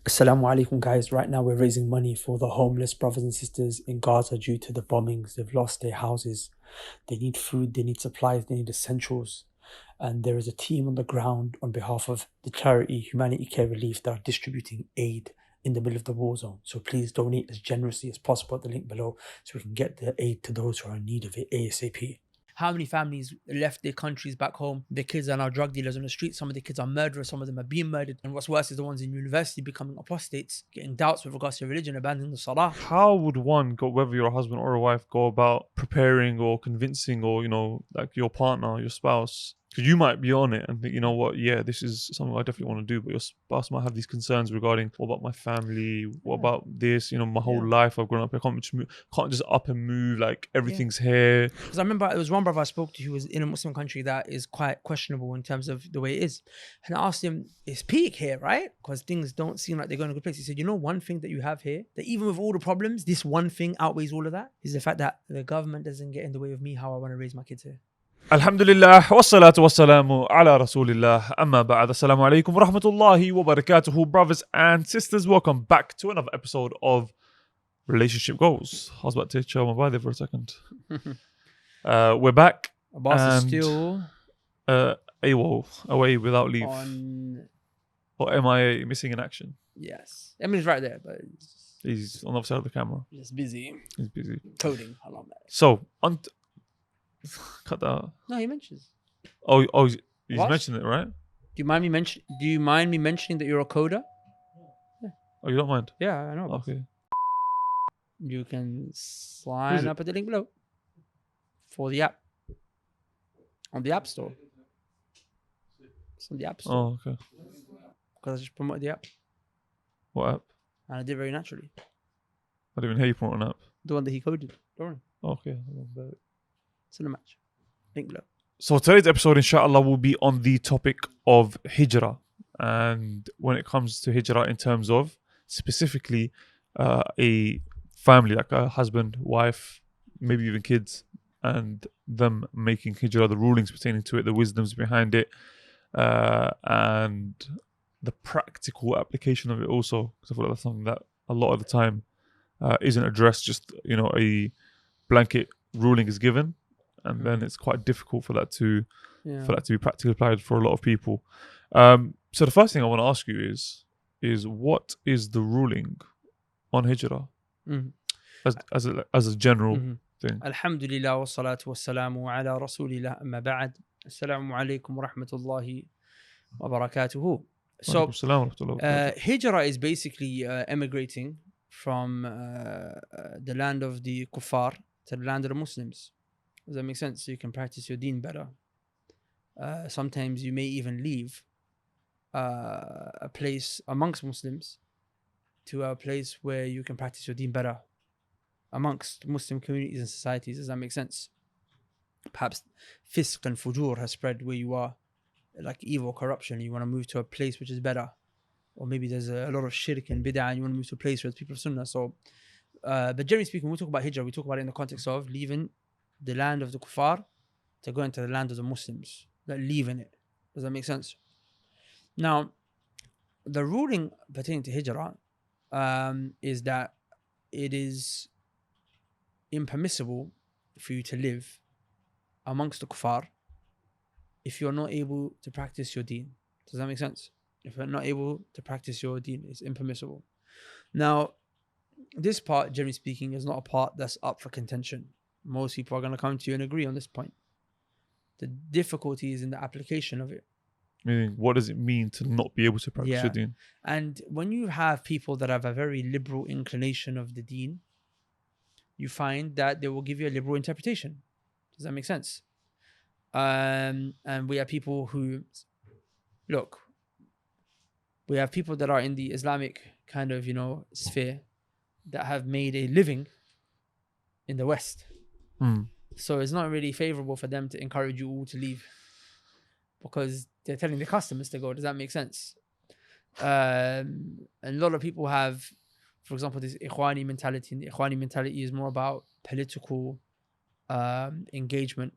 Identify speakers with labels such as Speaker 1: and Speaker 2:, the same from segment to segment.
Speaker 1: Assalamu alaikum, guys. Right now, we're raising money for the homeless brothers and sisters in Gaza due to the bombings. They've lost their houses. They need food, they need supplies, they need essentials. And there is a team on the ground on behalf of the charity Humanity Care Relief that are distributing aid in the middle of the war zone. So please donate as generously as possible at the link below so we can get the aid to those who are in need of it ASAP. How many families left their countries back home? Their kids are now drug dealers on the street. Some of the kids are murderers. Some of them are being murdered. And what's worse is the ones in university becoming apostates, getting doubts with regards to religion, abandoning the salah.
Speaker 2: How would one go, whether you're a husband or a wife, go about preparing or convincing or, like your partner, your spouse? Because you might be on it and think, you know what, yeah, this is something I definitely want to do. But your spouse might have these concerns regarding, what about my family? What about this? My whole life I've grown up. I can't just up and move. Like everything's here.
Speaker 1: Because I remember it was one brother I spoke to who was in a Muslim country that is quite questionable in terms of the way it is. And I asked him, it's peak here, right? Because things don't seem like they're going to a good place. He said, one thing that you have here, that even with all the problems, this one thing outweighs all of that, is the fact that the government doesn't get in the way of me how I want to raise my kids here.
Speaker 2: Alhamdulillah, wassalatu wassalamu ala rasulillah, amma ba'd. Assalamu alaikum wa rahmatullahi wa barakatuhu, brothers and sisters. Welcome back to another episode of Relationship Goals. I was about to chill my body there for a second. We're back.
Speaker 1: Abbas is still
Speaker 2: AWOL, away without leave. Or MIA, missing in action.
Speaker 1: Yes. Emily's right there, but
Speaker 2: he's on the other side of the camera.
Speaker 1: Just busy.
Speaker 2: He's busy.
Speaker 1: Coding. I love that.
Speaker 2: So, cut that out.
Speaker 1: No, he mentions.
Speaker 2: Oh, he's mentioned it, right?
Speaker 1: Do you mind me mentioning that you're a coder?
Speaker 2: Yeah. Oh, you don't mind?
Speaker 1: Yeah, I know.
Speaker 2: Okay.
Speaker 1: You can sign up at the link below for the app on the App Store. It's on the App Store.
Speaker 2: Oh, okay.
Speaker 1: Because I just promoted the app.
Speaker 2: What app?
Speaker 1: And I did very naturally.
Speaker 2: I didn't even hear you promote an app.
Speaker 1: The one that he coded. Don't worry.
Speaker 2: Okay.
Speaker 1: It's in the match. Link below.
Speaker 2: So today's episode, inshallah, will be on the topic of hijrah. And when it comes to hijrah in terms of specifically a family, like a husband, wife, maybe even kids, and them making hijrah, the rulings pertaining to it, the wisdoms behind it, and the practical application of it also. Because I feel like that's something that a lot of the time isn't addressed. Just, a blanket ruling is given, and then it's quite difficult for that to be practically applied for a lot of people. So the first thing I want to ask you is what is the ruling on hijrah as a general thing?
Speaker 1: Alhamdulillah wa salatu wa salamu ala rasulillah amma ba'd. Assalamu alaikum wa rahmatullahi wa barakatuhu. So hijrah is basically emigrating from the land of the Kuffar to the land of the Muslims. Does that make sense? So you can practice your deen better. Sometimes you may even leave a place amongst Muslims to a place where you can practice your deen better amongst Muslim communities and societies. Does that make sense? Perhaps fisq and fujur has spread where you are, like evil, corruption. You want to move to a place which is better. Or maybe there's a lot of shirk and bid'ah and you want to move to a place where there's people of sunnah. So, but generally speaking, when we talk about hijrah, we talk about it in the context of leaving the land of the kuffar to go into the land of the Muslims. Like leaving it. Does that make sense? Now, the ruling pertaining to hijrah is that it is impermissible for you to live amongst the kuffar if you're not able to practice your deen. Does that make sense? If you're not able to practice your deen, it's impermissible. Now, this part, generally speaking, is not a part that's up for contention. Most people are going to come to you and agree on this point. The difficulty is in the application of it.
Speaker 2: Meaning, what does it mean to not be able to practice your deen?
Speaker 1: And when you have people that have a very liberal inclination of the deen, you find that they will give you a liberal interpretation. Does that make sense? And we have people who, we have people that are in the Islamic kind of, sphere that have made a living in the West. So it's not really favorable for them to encourage you all to leave because they're telling their customers to go. Does that make sense? And a lot of people have, for example, this Ikhwani mentality. And the Ikhwani mentality is more about political engagement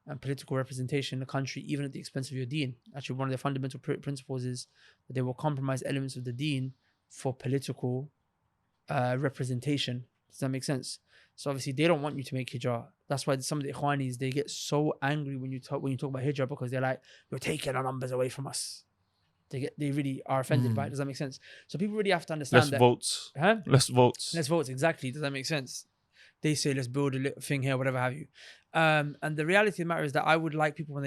Speaker 1: and political representation in the country, even at the expense of your deen. Actually, one of the fundamental principles is that they will compromise elements of the deen for political representation. Does that make sense? So obviously they don't want you to make hijrah. That's why some of the Ikhwanis, they get so angry when you talk about hijrah, because they're like, you're taking our numbers away from us. They really are offended by it. Does that make sense? So people really have to understand
Speaker 2: Less votes.
Speaker 1: Huh?
Speaker 2: Less votes.
Speaker 1: Less votes, exactly. Does that make sense? They say, let's build a little thing here, whatever have you. And the reality of the matter is that I would like people, when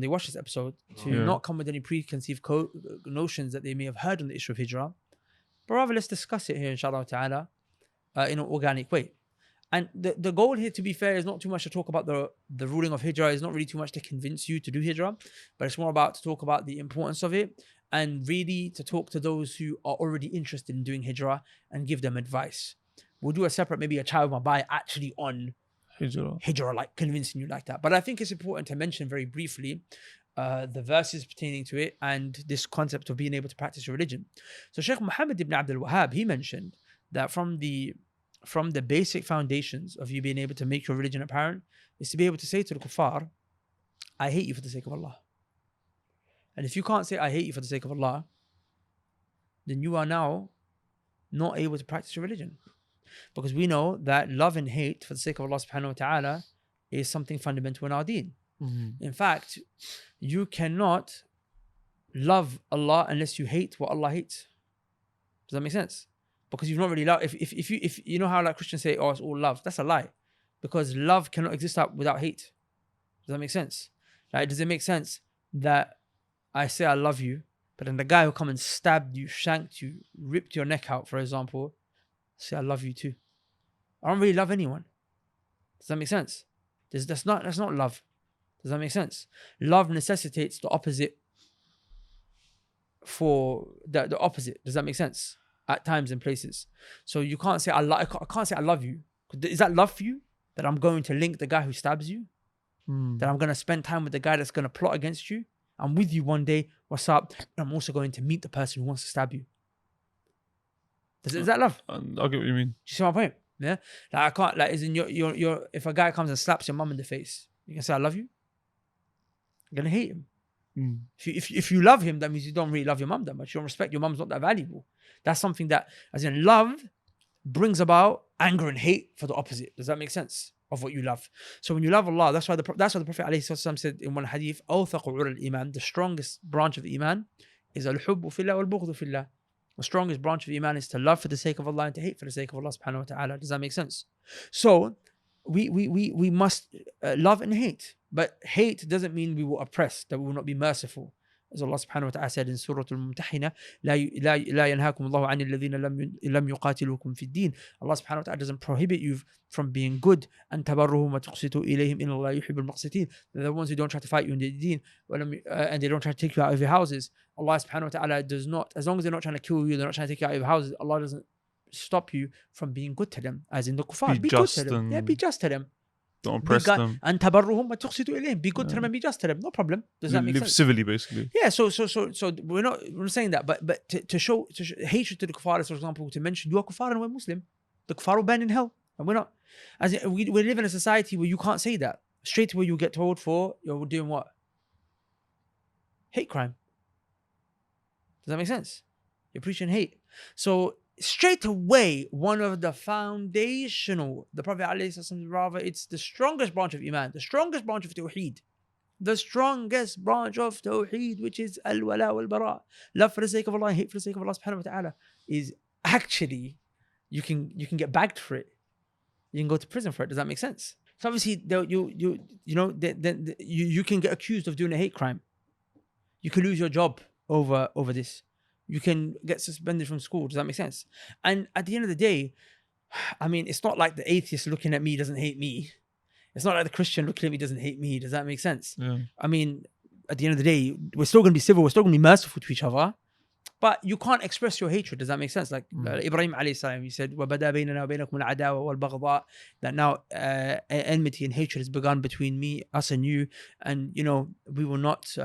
Speaker 1: they watch this episode, to not come with any preconceived notions that they may have heard on the issue of hijrah, but rather let's discuss it here, inshallah ta'ala, in an organic way. And the goal here, to be fair, is not too much to talk about the ruling of hijrah. It's not really too much to convince you to do hijrah, but it's more about to talk about the importance of it, and really to talk to those who are already interested in doing hijrah and give them advice. We'll do a separate, maybe a child mabai actually on hijrah, like convincing you like that. But I think it's important to mention very briefly the verses pertaining to it and this concept of being able to practice your religion. So Shaykh Muhammad ibn Abdul Wahhab, he mentioned that from the basic foundations of you being able to make your religion apparent is to be able to say to the kuffar, I hate you for the sake of Allah. And if you can't say I hate you for the sake of Allah, then you are now not able to practice your religion. Because we know that love and hate for the sake of Allah subhanahu wa ta'ala is something fundamental in our deen. In fact, you cannot love Allah unless you hate what Allah hates. Does that make sense? Because you've not really loved. If you know how like Christians say, oh, it's all love. That's a lie. Because love cannot exist without hate. Does that make sense? Like, does it make sense that I say I love you, but then the guy who come and stabbed you, shanked you, ripped your neck out, for example, say I love you too? I don't really love anyone. Does that make sense? That's not love. Does that make sense? Love necessitates the opposite for the opposite. Does that make sense? At times and places. So you can't say I can't say I love you. Is that love for you? That I'm going to link the guy who stabs you? That I'm going to spend time with the guy that's going to plot against you? I'm with you one day. What's up? And I'm also going to meet the person who wants to stab you. Is that love?
Speaker 2: I'll get what you mean.
Speaker 1: Do you see my point? Yeah. Like I can't. Like, is in your. If a guy comes and slaps your mum in the face, you can say I love you. You're gonna hate him. If you love him, that means you don't really love your mum that much. You don't respect your mum's not that valuable. That's something that, as in love, brings about anger and hate for the opposite. Does that make sense? Of what you love. So when you love Allah, that's why the Prophet ﷺ said in one hadith, أوثق عرى الإيمان, the strongest branch of Iman is الحب في الله والبغض في الله. The strongest branch of Iman is to love for the sake of Allah and to hate for the sake of Allah subhanahu wa ta'ala. Does that make sense? So we must love and hate. But hate doesn't mean we will oppress, that we will not be merciful. As Allah subhanahu wa ta'ala said in Surah Al-Mumtahina, لا ينهاكم الله عن الذين لم يقاتلوكم في الدين. Allah subhanahu wa ta'ala doesn't prohibit you from being good. أن تبرهم وتقسطوا إليهم إن الله يحب المقسطين. They're the ones who don't try to fight you in the deen, and they don't try to take you out of your houses. Allah subhanahu wa ta'ala does not, as long as they're not trying to kill you, they're not trying to take you out of your houses, Allah doesn't stop you from being good to them. As in the kuffar, be good to them. Yeah, be just to them.
Speaker 2: Don't oppress them.
Speaker 1: And tabarruhum wa tuqsitu ilayhim. Be good to them and be just to them. No problem. Does that make sense?
Speaker 2: Live civilly, basically.
Speaker 1: Yeah. So we're saying that, but to show hatred to the kuffar, for example, to mention you are kuffar and we're Muslim, the kuffar will burn in hell, and we're not. As in, we live in a society where you can't say that. Straight away you get told for you're doing what? Hate crime. Does that make sense? You're preaching hate. So straight away, one of the foundational, the Prophet ﷺ, rather, it's the strongest branch of Iman, the strongest branch of Tawheed, the strongest branch of Tawheed, which is al-wala wal-bara, love for the sake of Allah, hate for the sake of Allah subhanahu wa ta'ala, is actually, you can get bagged for it. You can go to prison for it. Does that make sense? So obviously, you can get accused of doing a hate crime. You can lose your job over this. You can get suspended from school. Does that make sense? And at the end of the day, I mean, it's not like the atheist looking at me doesn't hate me. It's not like the Christian looking at me doesn't hate me. Does that make sense?
Speaker 2: Yeah.
Speaker 1: I mean, at the end of the day, we're still going to be civil. We're still going to be merciful to each other. But you can't express your hatred. Does that make sense? Like Ibrahim alayhi salam, he said, وَبَدَا بَيْنَنَا وَبَيْنَكُمُ الْعَدَاوَةُ وَالْبَغْضَاءُ, that now enmity and hatred has begun between us and you. And, we will not...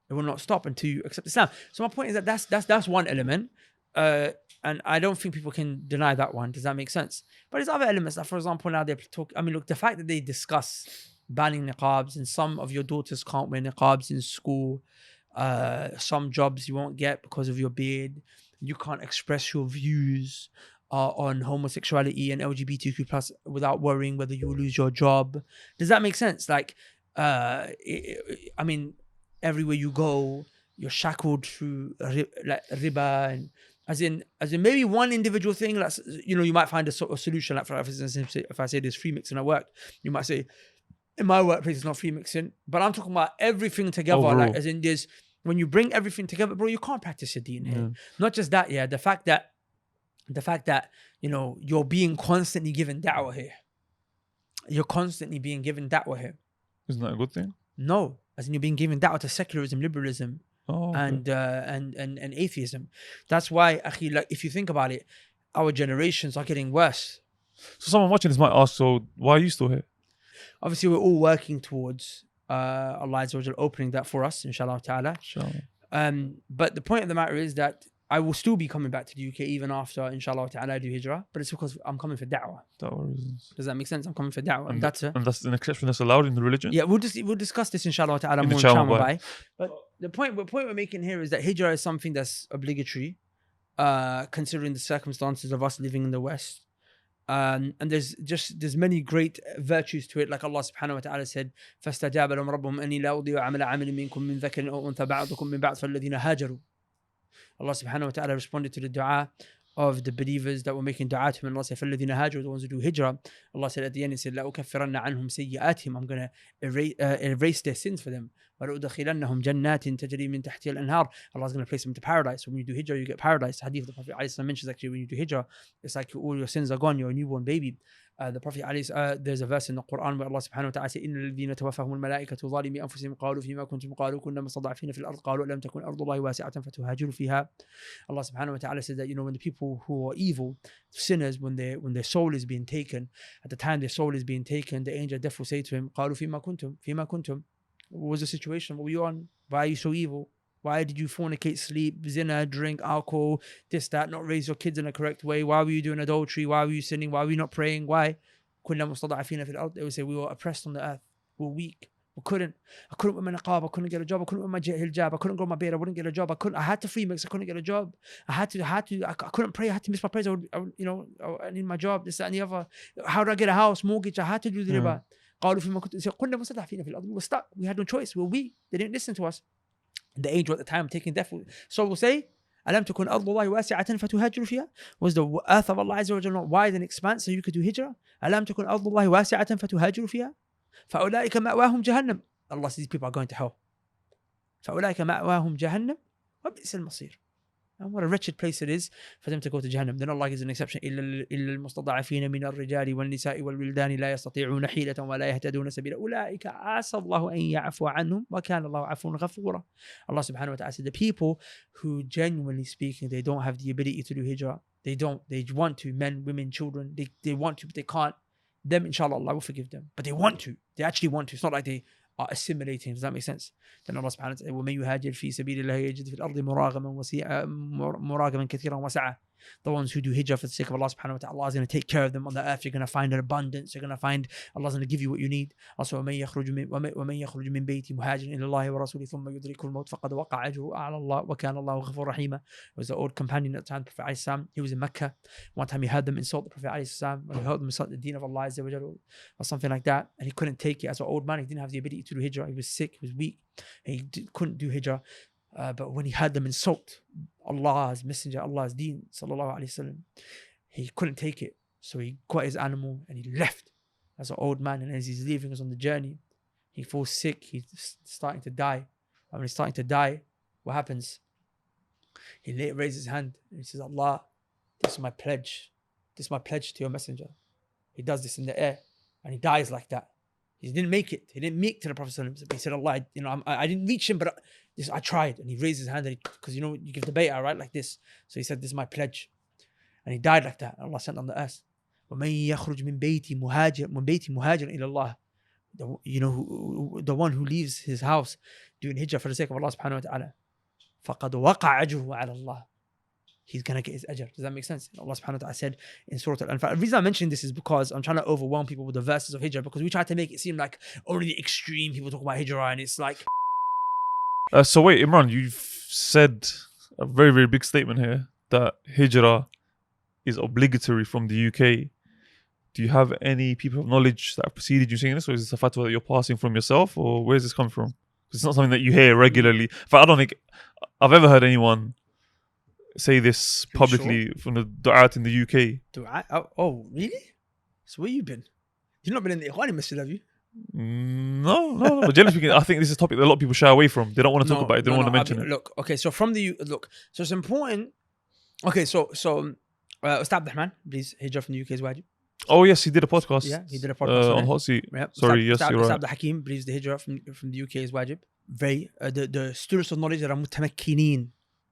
Speaker 1: it will not stop until you accept Islam. So my point is that that's one element, and I don't think people can deny that one. Does that make sense? But there's other elements that, for example, now they talk. I mean, look, the fact that they discuss banning niqabs, and some of your daughters can't wear niqabs in school, some jobs you won't get because of your beard, You can't express your views on homosexuality and LGBTQ plus without worrying whether you will lose your job. Does that make sense? Like, I mean, everywhere you go, you're shackled through like riba, and as in maybe one individual thing. Like, you might find a sort of solution. Like, for instance, if I say there's free mixing at work, you might say, in my workplace, it's not free mixing. But I'm talking about everything together. Like, as in there's, when you bring everything together, bro, you can't practice your deen here. Not just that, the fact that you're being constantly given da'wah here. You're constantly being given da'wah here.
Speaker 2: Isn't that a good thing?
Speaker 1: No, as in you're being given da'wah to secularism, liberalism, and atheism. That's why, akhi, like, if you think about it, our generations are getting worse.
Speaker 2: So someone watching this might ask, so why are you still here?
Speaker 1: Obviously, we're all working towards Allah Azza wa Jal opening that for us, inshallah ta'ala. But the point of the matter is that I will still be coming back to the UK even after, inshallah ta'ala, I do hijrah. But it's because I'm coming for da'wah.
Speaker 2: Da'wah reasons.
Speaker 1: Does that make sense? I'm coming for da'wah. And that's
Speaker 2: an exception that's allowed in the religion?
Speaker 1: Yeah, we'll discuss this, inshallah ta'ala, more in Shamabay. But the point we're making here is that hijrah is something that's obligatory, considering the circumstances of us living in the West. And there's many great virtues to it, like Allah subhanahu wa ta'ala said, فَاسْتَجَابَ لَهُمْ رَبُّهُمْ أَنِّي لَا أُضِيعُ عَمَلَ عَامِلٍ مِّنكُم مِّن ذَكَرٍ أَوْ أُنثَىٰ بَعْضُكُم مِّن بَعْضٍ فَالَّذِينَ هَاجَرُوا. Allah subhanahu wa ta'ala responded to the dua of the believers that were making dua to him, and Allah said, فَالَّذِينَ هَاجَرُوا, the ones who do hijrah. Allah said at the end, He said, لَأُكَفِّرَنَّ عَنْهُمْ سَيِّئَاتِهِمْ, I'm going to erase their sins for them. وَلَأُدْخِلَنَّهُمْ جَنَّاتٍ تَجْرِي مِن تَحْتِهَا الْأَنْهَارِ. Allah's going to place them into paradise. So when you do hijrah, you get paradise. The hadith of the Prophet ﷺ mentions, actually, when you do hijrah, it's like all your sins are gone. You're a newborn baby. The Prophet there's a verse in the Quran where Allah subhanahu wa ta'ala says, إِنَّ الَّذِينَ تَوَفَّاهُمُ الْمَلَائِكَةُ ظَالِمِي أَنفُسِهِمْ قَالُوا فِيمَا كُنْتُمْ قَالُوا كُنَّا مُسْتَضْعَفِينَ فِي الْأَرْضِ قَالُوا أَلَمْ تَكُنْ أَرْضُ اللَّهِ وَاسِعَةً فَتُهَاجِرُوا فِيهَا. Allah subhanahu wa ta'ala says that, when the people who are evil, sinners, when their soul is being taken, at the time their soul is being taken, the angel of death will say to him, قَالُوا فِيمَا كُنْتُمْ. What was the situation? What were you on? Why are you so evil? Why did you fornicate, sleep, zina, drink, alcohol, this, that, not raise your kids in the correct way? Why were you doing adultery? Why were you sinning? Why were you not praying? Why? They would say, we were oppressed on the earth. We were weak. I couldn't wear my niqab. I couldn't get a job. I couldn't wear my hijab. I couldn't grow my beard. I wouldn't get a job. I had to free mix. I couldn't get a job. I couldn't pray. I had to miss my prayers. I need my job. This, that, and the other. How do I get a house, mortgage? I had to do the riba. We were stuck. We had no choice. We were weak. They didn't listen to us. The angel at the time taking death. So we'll say, أَلَمْ تَكُنْ أَرْضُ اللَّهِ وَاسِعَةً فَتُهَاجِرُوا فِيهَا. Was the earth of Allah Azza wa Jalla not wide and expanse so you could do hijrah? أَلَمْ تَكُنْ أَرْضُ اللَّهِ وَاسِعَةً فَتُهَاجِرُوا فِيهَا. فَأُولَٰئِكَ مَأْوَاهُمْ جَهَنَّمْ. Allah says these people are going to hell. فَأُولَٰئِكَ مَأْوَاهُمْ جَهَنَّمْ وَبِئْسَ الْمَصِيرُ. And what a wretched place it is for them to go to Jahannam. Then Allah gives an exception. إِلَّا الْمُسْتَضَعَفِينَ مِنَ الرِّجَالِ وَالنِّسَاءِ وَالْوِلْدَانِ لَا يَسْتَطِيعُونَ حِيلَةً وَلَا يَهْتَدُونَ سَبِيلًا أُولَٰئِكَ عَسَى اللَّهُ أَن يَعْفُوَ عَنْهُمْ وَكَانَ اللَّهُ عَفُوًّا غَفُورًا. Allah subhanahu wa ta'ala said, the people who, genuinely speaking, they don't have the ability to do hijrah. They want to, men, women, children, they want to, but they can't. Them, inshallah, Allah will forgive them. But they want to. They actually want to. It's not like they are assimilating. Does that make sense? Then Allah subhanahu wa ta'ala, وَمَن يُهَاجِرْ فِي سَبِيلِ اللَّهِ يَجِدْ فِي الْأَرْضِ مُرَاغَمًا كَثِيرًا وَسَعًا. The ones who do hijrah for the sake of Allah subhanahu wa ta'ala, Allah is going to take care of them on the earth. You're going to find an abundance. You're going to find, Allah's going to give you what you need. Also, وَمَن يَخْرُجْ مِن بَيْتِهِ مُهَاجِرًا إِلَى اللَّهِ وَرَسُولِهِ ثُمَّ يُدْرِكُهُ الْمَوْتُ فَقَدْ وَقَعَ أَجْرُهُ عَلَى اللَّهِ وَكَانَ اللَّهُ غَفُورًا رَحِيمًا. It was the old companion at the time, the Prophet ﷺ. He was in Mecca. One time he heard them insult the Prophet ﷺ, or he heard them insult the Deen of Allah or something like that, and he couldn't take it. As an old man, he didn't have the ability to do hijrah. He was sick, he was weak, and he couldn't do hijrah. But when he heard them insult Allah's messenger, Allah's Deen, sallallahu alaihi wasallam, he couldn't take it. So he got his animal and he left as an old man. And as he's leaving, he's on the journey, he falls sick. He's starting to die. And when he's starting to die, what happens? He raises his hand and he says, Allah, this is my pledge. This is my pledge to your messenger. He does this in the air and he dies like that. He didn't make it. He didn't make to the Prophet ﷺ. He said, Allah, I didn't reach him, but I tried. And he raised his hand because you give the bay'ah, right? Like this. So he said, this is my pledge. And he died like that. Allah sent on the earth. وَمَن يَخْرُجْ مِن بَيْتِي مُهَاجِرًا إِلَى اللَّهِ. The one who leaves his house doing hijrah for the sake of Allah subhanahu wa ta'ala, فَقَدْ وَقَعَ أَجْرُهُ عَلَى اللَّهِ. He's going to get his ajr. Does that make sense? Allah subhanahu wa ta'ala said in Surah Al-Anfal. The reason I'm mentioning this is because I'm trying to overwhelm people with the verses of hijrah, because we try to make it seem like only the extreme people talk about hijrah, and it's like...
Speaker 2: So wait, Imran, you've said a very, very big statement here. that hijrah is obligatory from the UK. Do you have any people of knowledge that have preceded you saying this, or is this a fatwa that you're passing from yourself, or where's this come from? Because it's not something that you hear regularly. In fact, I don't think I've ever heard anyone say this publicly from the du'at in the UK.
Speaker 1: Du'at? Oh, really? So where you been? You've not been in the Ikhwani Masjid, have you?
Speaker 2: No. But generally speaking, I think this is a topic that a lot of people shy away from. They don't want to talk about it. They don't want to mention it.
Speaker 1: Look, okay, so from the... Look, so it's important... Okay, so Ustad Abdurrahman, please, hijrah from the UK is wajib.
Speaker 2: Oh, yes, he did a podcast.
Speaker 1: Yeah, he did a podcast
Speaker 2: on Hot Seat.
Speaker 1: Yep.
Speaker 2: Sorry, yes, you're right.
Speaker 1: Ustad Hakim believes the hijrah from the UK is wajib. Very... the students of knowledge that are mutamakkinin,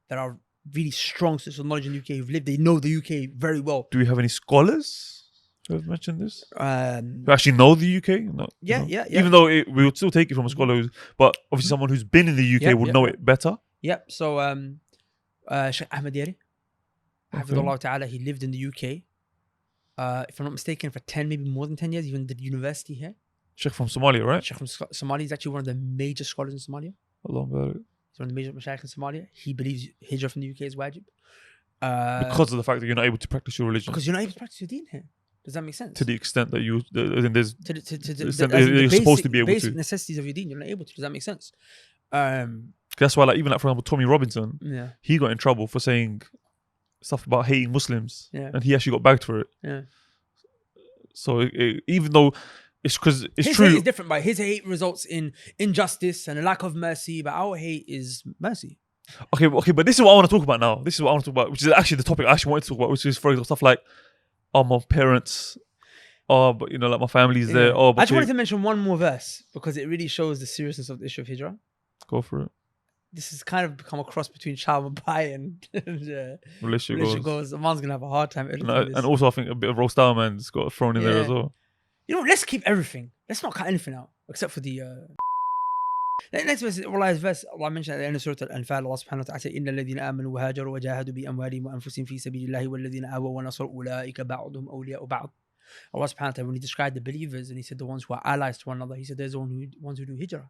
Speaker 1: that are really strong students of knowledge in the UK, who've lived, they know the UK very well.
Speaker 2: Do we have any scholars who have mentioned this? Who actually know the UK? No,
Speaker 1: yeah.
Speaker 2: Even though we would still take it from a scholar, but obviously someone who's been in the UK would know it better.
Speaker 1: Yep. So, Sheikh Ahmed Yari, Hafidhullah Ta'ala, he lived in the UK. If I'm not mistaken, for 10, maybe more than 10 years, even did university here.
Speaker 2: Sheikh from Somalia, right?
Speaker 1: Sheikh from Somalia is actually one of the major scholars in Somalia.
Speaker 2: Allah Barak.
Speaker 1: He's one of the major mashaykh in Somalia. He believes hijrah from the UK is wajib.
Speaker 2: Because of the fact that you're not able to practice your religion.
Speaker 1: Because you're not able to practice your deen here. Does that make sense?
Speaker 2: To the extent that there's
Speaker 1: you're
Speaker 2: supposed to be able to.
Speaker 1: Basic necessities of your deen, you're not able to. Does that make sense?
Speaker 2: That's why, even for example, Tommy Robinson, he got in trouble for saying stuff about hating Muslims, and he actually got bagged for it.
Speaker 1: Yeah.
Speaker 2: So even though it's because it's
Speaker 1: his
Speaker 2: true,
Speaker 1: hate is different. But his hate results in injustice and a lack of mercy. But our hate is mercy.
Speaker 2: Okay, but this is what I want to talk about now. This is what I want to talk about, which is actually the topic I actually wanted to talk about, which is, for example, stuff like, my parents, but like my family's there. But
Speaker 1: I just wanted to mention one more verse because it really shows the seriousness of the issue of hijrah.
Speaker 2: Go for it.
Speaker 1: This has kind of become a cross between Child Mabai and
Speaker 2: relationship goals.
Speaker 1: A man's going to have a hard time.
Speaker 2: And also, I think a bit of Roast Man's got thrown in there as well.
Speaker 1: You know, let's keep everything. Let's not cut anything out except for the... Next verse, Allah mentioned at the end of Surah Al-Anfal, Allah subhanahu wa ta'ala said, إِنَّ الَّذِينَ آمَنُوا وَهَاجَرُوا وَجَاهَدُوا بِأَمْوَالِهِمْ وَأَنفُسِهِمْ فِي سَبِيلِ اللَّهِ وَالَّذِينَ آوَوا وَنَصَرُوا أُولَٰئِكَ بَعْضُهُمْ أَوْلِيَاءُ بَعْضٍ. Allah subhanahu wa ta'ala, when he described the believers and he said the ones who are allies to one another, he said there's the ones who do hijrah.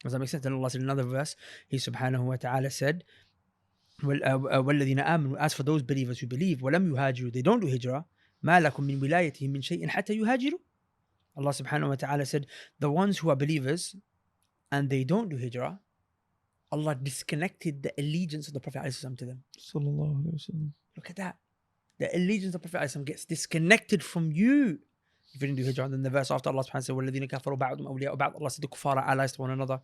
Speaker 1: Does that make sense? Then Allah said in another verse, he subhanahu wa ta'ala said, وَالَّذِينَ آمَنُوا, as for those believers who believe, وَلَمْ يُهَاجِرُوا, they don't do hijrah, مَا لَكُم مِّن وِلَايَتِهِم مِّن شَيْءٍ حَتَّى يُهَاجِرُوا. Allah subhanahu wa ta'ala said, the ones who are believers and they don't do hijrah, Allah disconnected the allegiance of the Prophet ﷺ to them.
Speaker 2: Sallallahu Alaihi Wasallam.
Speaker 1: Look at that. The allegiance of the Prophet ﷺ gets disconnected from you if you didn't do hijrah. And then the verse after, Allah subhanahu wa ta'ala said, وَالَّذِينَ كَفَرُوا بَعْضُهُمْ أَوْلِيَاءُ بَعْضٍ. Allah said the kuffar are allies to one another.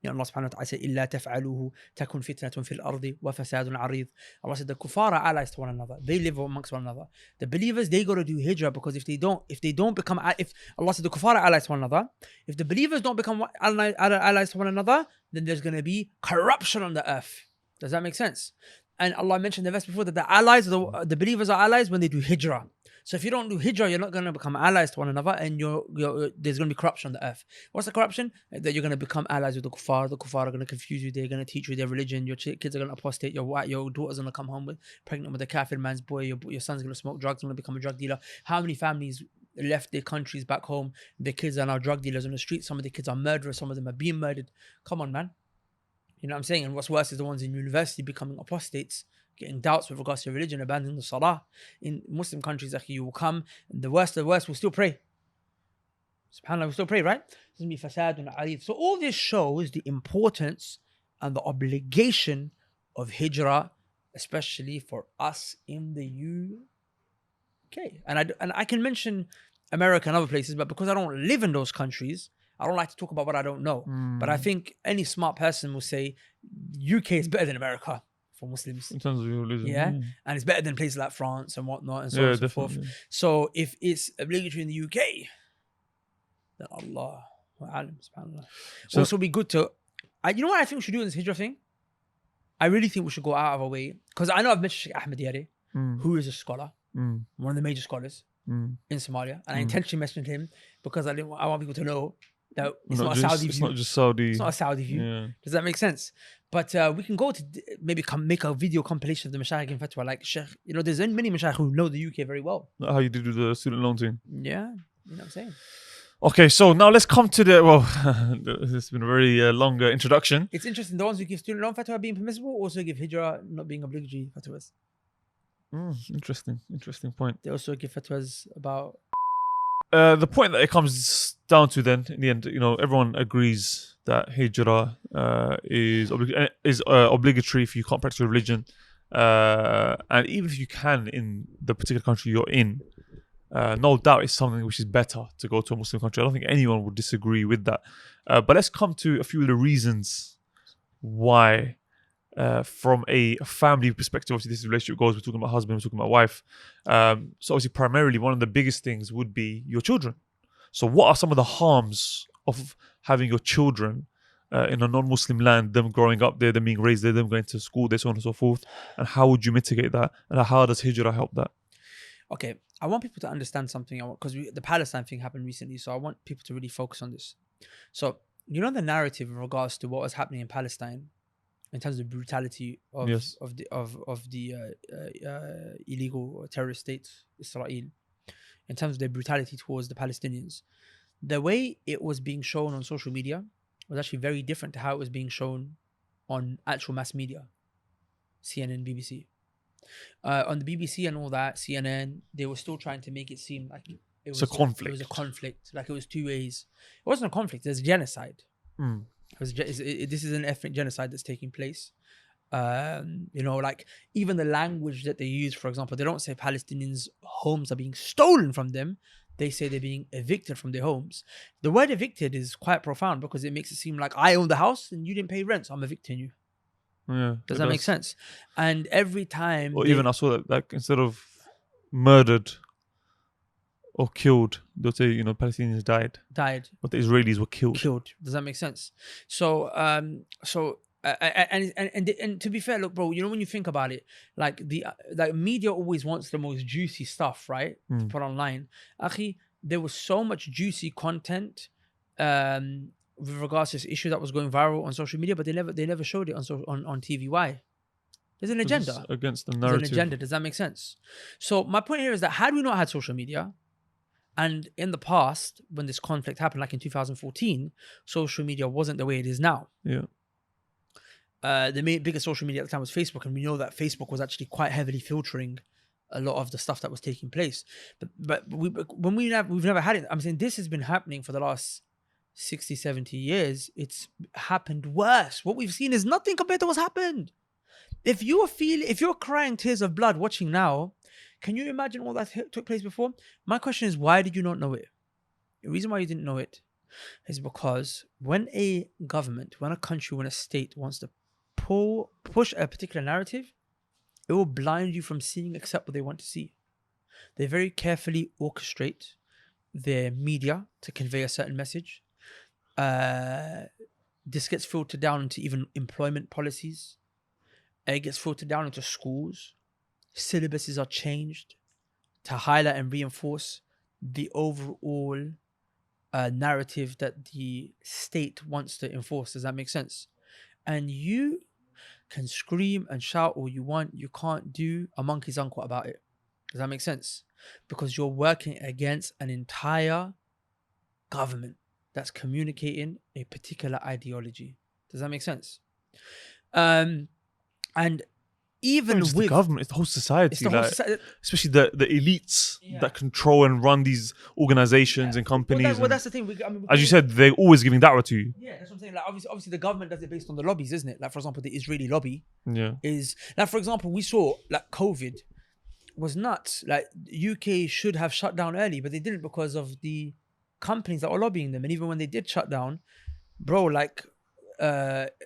Speaker 1: Allah subhanahu wa ta'ala said, إِلَّا تَفْعَلُوهُ تَكُنْ فِتْنَةٌ فِي الْأَرْضِ وَفَسَادٌ عَرِيضٌ. Allah said the kuffar are allies to one another. They live amongst one another. The believers, they got to do hijrah, because if Allah said the kuffar are allies to one another, if the believers don't become allies to one another, then there's going to be corruption on the earth. Does that make sense? And Allah mentioned the verse before that the believers are allies when they do hijrah. So if you don't do hijrah, you're not going to become allies to one another, and there's going to be corruption on the earth. What's the corruption? That you're going to become allies with the kuffar. The kuffar are going to confuse you. They're going to teach you their religion. Your kids are going to apostate. Your daughter's going to come home pregnant with a kafir man's boy. Your son's going to smoke drugs. Going to become a drug dealer. How many families left their countries back home? Their kids are now drug dealers on the street. Some of the kids are murderers. Some of them are being murdered. Come on, man. You know what I'm saying? And what's worse is the ones in university becoming apostates, getting doubts with regards to religion, abandoning the salah. In Muslim countries, you will come, and the worst will still pray. SubhanAllah, will still pray, right? There's going to be fasad and arith. So all this shows the importance and the obligation of hijrah, especially for us in the UK. And I can mention America and other places, but because I don't live in those countries, I don't like to talk about what I don't know. But I think any smart person will say UK is better than America for Muslims.
Speaker 2: In terms of your religion.
Speaker 1: Yeah. And it's better than places like France and whatnot and so on and so forth. So if it's obligatory in the UK, then Allah wa'alam, subhanAllah. So also be good to... you know what I think we should do in this hijrah thing? I really think we should go out of our way. Because I know I've mentioned Sheikh Ahmed Yari, who is a scholar, one of the major scholars in Somalia. And I intentionally mentioned him because I want people to know that it's not a Saudi view.
Speaker 2: It's not just Saudi.
Speaker 1: It's not a Saudi view. Yeah. Does that make sense? But we can go to maybe make a video compilation of the Mashaykh in Fatwa. Like Sheikh, there's many Mashaykh who know the UK very well.
Speaker 2: How you did with the student loan thing.
Speaker 1: Yeah, you know what I'm saying.
Speaker 2: Okay, so now let's come to this has been a very long introduction.
Speaker 1: It's interesting, the ones who give student loan fatwa being permissible also give hijrah not being obligatory fatwas.
Speaker 2: Interesting point.
Speaker 1: They also give fatwas about.
Speaker 2: The point that it comes down to then, in the end, everyone agrees that hijrah is obligatory if you can't practice your religion, and even if you can in the particular country you're in, no doubt it's something which is better to go to a Muslim country. I don't think anyone would disagree with that. But let's come to a few of the reasons why. From a family perspective, obviously this relationship goes, we're talking about husband, we're talking about wife. So obviously primarily one of the biggest things would be your children. So what are some of the harms of having your children in a non-Muslim land, them growing up there, them being raised there, them going to school there, so on and so forth? And how would you mitigate that? And how does hijrah help that?
Speaker 1: Okay, I want people to understand something, because the Palestine thing happened recently, so I want people to really focus on this. So, the narrative in regards to what was happening in Palestine, in terms of the brutality of the illegal terrorist state Israel, in terms of their brutality towards the Palestinians, the way it was being shown on social media was actually very different to how it was being shown on actual mass media, CNN, BBC. On the BBC and all that, CNN, they were still trying to make it seem like it was
Speaker 2: a conflict.
Speaker 1: It was a conflict, like it was two ways. It wasn't a conflict. There's genocide. This is an ethnic genocide that's taking place. Like even the language that they use, for example, they don't say Palestinians' homes are being stolen from them. They say they're being evicted from their homes. The word evicted is quite profound because it makes it seem like I own the house and you didn't pay rent, so I'm evicting you.
Speaker 2: Yeah,
Speaker 1: does that make sense? And every time,
Speaker 2: or even I saw that, like, instead of murdered or killed, they'll say, Palestinians died, but the Israelis were killed.
Speaker 1: Does that make sense? So, and to be fair, look, bro, when you think about it, like media always wants the most juicy stuff, right? To put online. Akhi, there was so much juicy content with regards to this issue that was going viral on social media, but they never showed it on TV. Why? There's an agenda
Speaker 2: against the narrative.
Speaker 1: There's an agenda. Does that make sense? So my point here is that had we not had social media, and in the past, when this conflict happened, like in 2014, social media wasn't the way it is now.
Speaker 2: Yeah.
Speaker 1: The biggest social media at the time was Facebook, and we know that Facebook was actually quite heavily filtering a lot of the stuff that was taking place. But we've never had it. I'm saying this has been happening for the last 60, 70 years. It's happened worse. What we've seen is nothing compared to what's happened. If you're crying tears of blood watching now, can you imagine all that took place before? My question is, why did you not know it? The reason why you didn't know it is because when a government, when a country, when a state wants to push a particular narrative, it will blind you from seeing except what they want to see. They very carefully orchestrate their media to convey a certain message. This gets filtered down into even employment policies. It gets filtered down into schools. Syllabuses are changed to highlight and reinforce the overall narrative that the state wants to enforce. Does that make sense? And you can scream and shout all you want. You can't do a monkey's uncle about it. Does that make sense? Because you're working against an entire government that's communicating a particular ideology. Does that make sense? And even
Speaker 2: with
Speaker 1: the
Speaker 2: government, it's the whole society, especially the elites
Speaker 1: Yeah.
Speaker 2: that control and run these organizations and companies.
Speaker 1: Well, that's the thing.
Speaker 2: As you said, they're always giving da'wah to you.
Speaker 1: Yeah, that's what I'm saying. Like, obviously, the government does it based on the lobbies, isn't it? Like, for example, the Israeli lobby is like, for example, we saw like COVID was nuts. Like, UK should have shut down early, but they didn't because of the companies that were lobbying them. And even when they did shut down, bro, like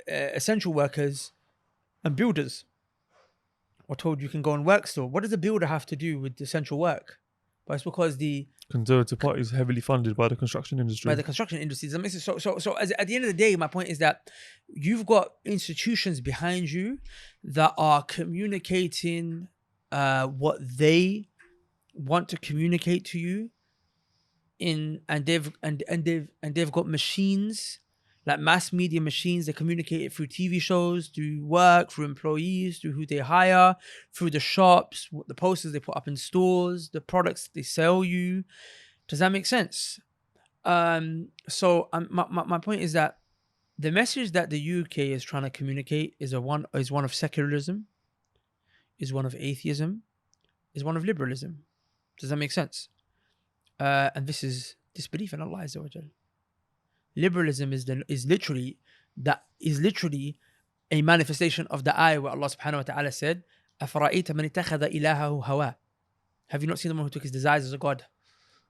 Speaker 1: essential workers and builders were told you can go and work still. What does a builder have to do with essential work? But it's because the
Speaker 2: Conservative Party is heavily funded by the construction industry.
Speaker 1: So at the end of the day, my point is that you've got institutions behind you that are communicating what they want to communicate to you and they've got machines, like mass media machines. They communicate it through TV shows, through work, through employees, through who they hire, through the shops, the posters they put up in stores, the products they sell you. Does that make sense? So my point is that the message that the UK is trying to communicate is one of secularism, is one of atheism, is one of liberalism. Does that make sense? And this is disbelief in Allah Azza wa Jal. Liberalism is literally a manifestation of the ayah where Allah subhanahu wa ta'ala said, أَفَرَأَيْتَ مَنِ اتَّخَذَ إِلَهَهُ هَوَاهُ. Have you not seen the one who took his desires as a god?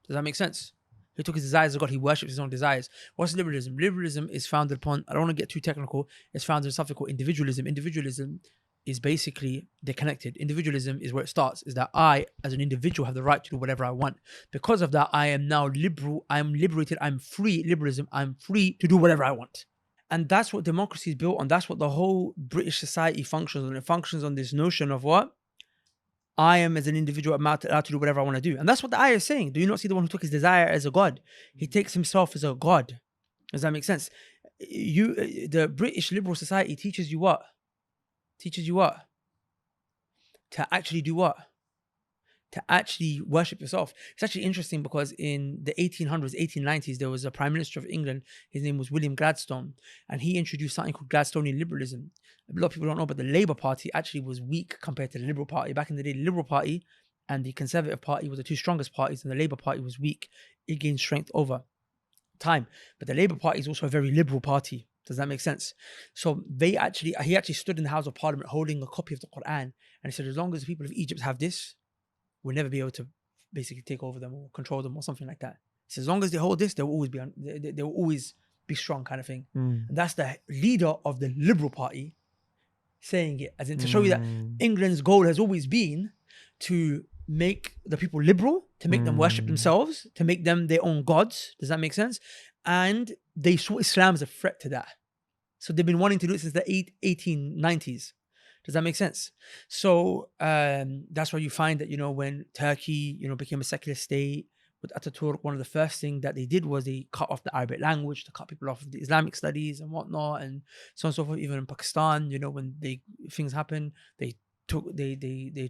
Speaker 1: Does that make sense? He took his desires as a god, he worships his own desires. What's liberalism? Liberalism is founded upon, I don't want to get too technical, it's founded on something called individualism. Individualism is basically, they're connected. Individualism is where it starts, is that I, as an individual, have the right to do whatever I want. Because of that, I am now liberal, I'm liberated, I'm free. Liberalism, I'm free to do whatever I want. And that's what democracy is built on. That's what the whole British society functions on. It functions on this notion of what? I am, as an individual, allowed to do whatever I want to do. And that's what the ayah is saying. Do you not see the one who took his desire as a god? He takes himself as a god. Does that make sense? The British liberal society teaches you what? Teaches you what? To actually do what? To actually worship yourself. It's actually interesting because in the 1800s, 1890s, there was a Prime Minister of England. His name was William Gladstone. And he introduced something called Gladstonian liberalism. A lot of people don't know, but the Labour Party actually was weak compared to the Liberal Party. Back in the day, the Liberal Party and the Conservative Party were the two strongest parties, and the Labour Party was weak. It gained strength over time. But the Labour Party is also a very liberal party. Does that make sense? So he actually stood in the House of Parliament holding a copy of the Quran. And he said, as long as the people of Egypt have this, we'll never be able to basically take over them or control them or something like that. He said, as long as they hold this, they will always be strong, kind of thing. And that's the leader of the Liberal Party saying it, as in to show you that England's goal has always been to make the people liberal, to make them worship themselves, to make them their own gods. Does that make sense? And they saw Islam as a threat to that. So they've been wanting to do it since the 1890s. Does that make sense? So that's why you find that, when Turkey, became a secular state with Ataturk, one of the first things that they did was they cut off the Arabic language, to cut people off of the Islamic studies and whatnot, and so on and so forth. Even in Pakistan, when things happen, they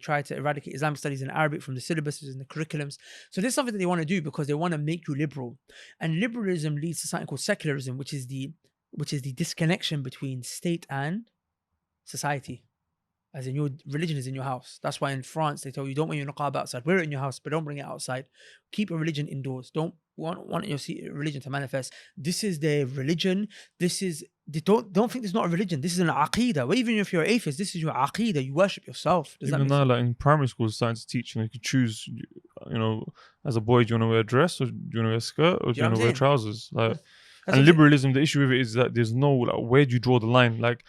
Speaker 1: tried to eradicate Islamic studies in Arabic from the syllabuses and the curriculums. So this is something that they want to do because they want to make you liberal. And liberalism leads to something called secularism, which is the disconnection between state and society. As in, your religion is in your house. That's why in France they tell you, don't wear your niqab outside. Wear it in your house, but don't bring it outside. Keep your religion indoors. Don't want your religion to manifest. This is their religion. Don't think this is not a religion. This is an aqeedah. Well, even if you're an atheist, this is your aqeedah. You worship yourself.
Speaker 2: Even now, like in primary school, it's starting to teach. You can choose. As a boy, do you want to wear a dress, or do you want to wear a skirt, or do you want to wear trousers? And liberalism, the issue with it is that there's no where do you draw the line? Like,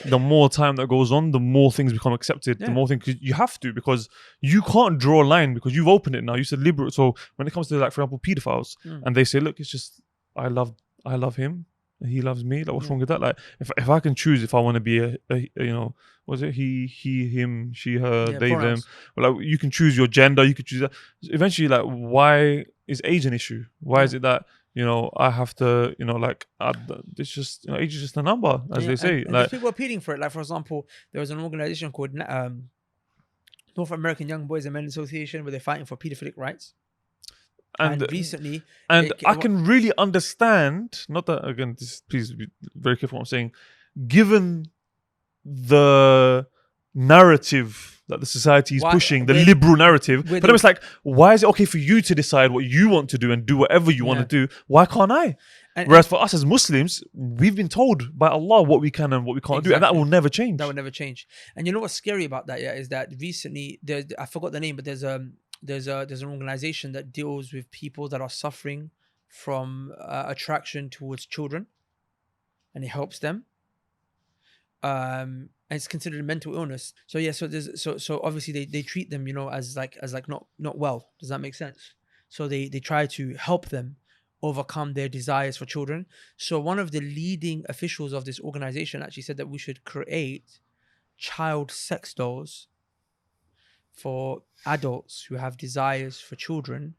Speaker 2: the more time that goes on, the more things become accepted. The more things, you have to, because you can't draw a line because you've opened it now. You said liberal. So when it comes to, like, for example, pedophiles, and they say, look, it's just I love him, and he loves me. Like, what's wrong with that? Like, if I can choose if I want to be a was it he, him, she, her, they, pronouns. Them? Well, like, you can choose your gender. You could choose that. Eventually, like, why is age an issue? Why is it that I have to, it's just, age is just a number, as they say.
Speaker 1: And people appealing for it. Like, for example, there was an organization called North American Young Boys and Men Association, where they're fighting for pedophilic rights. And recently...
Speaker 2: And I can really understand, not that, again, please be very careful what I'm saying, given the narrative that the society is pushing, the liberal narrative. But then it's like, why is it okay for you to decide what you want to do and do whatever you want to do? Why can't I? Whereas for us as Muslims, we've been told by Allah what we can and what we can't do, and that will never change.
Speaker 1: That will never change. And you know what's scary about that? Is that recently, I forgot the name, but there's an organization that deals with people that are suffering from attraction towards children, and it helps them. And it's considered a mental illness. So so obviously they treat them, as not well. Does that make sense? So they try to help them overcome their desires for children. So one of the leading officials of this organization actually said that we should create child sex dolls for adults who have desires for children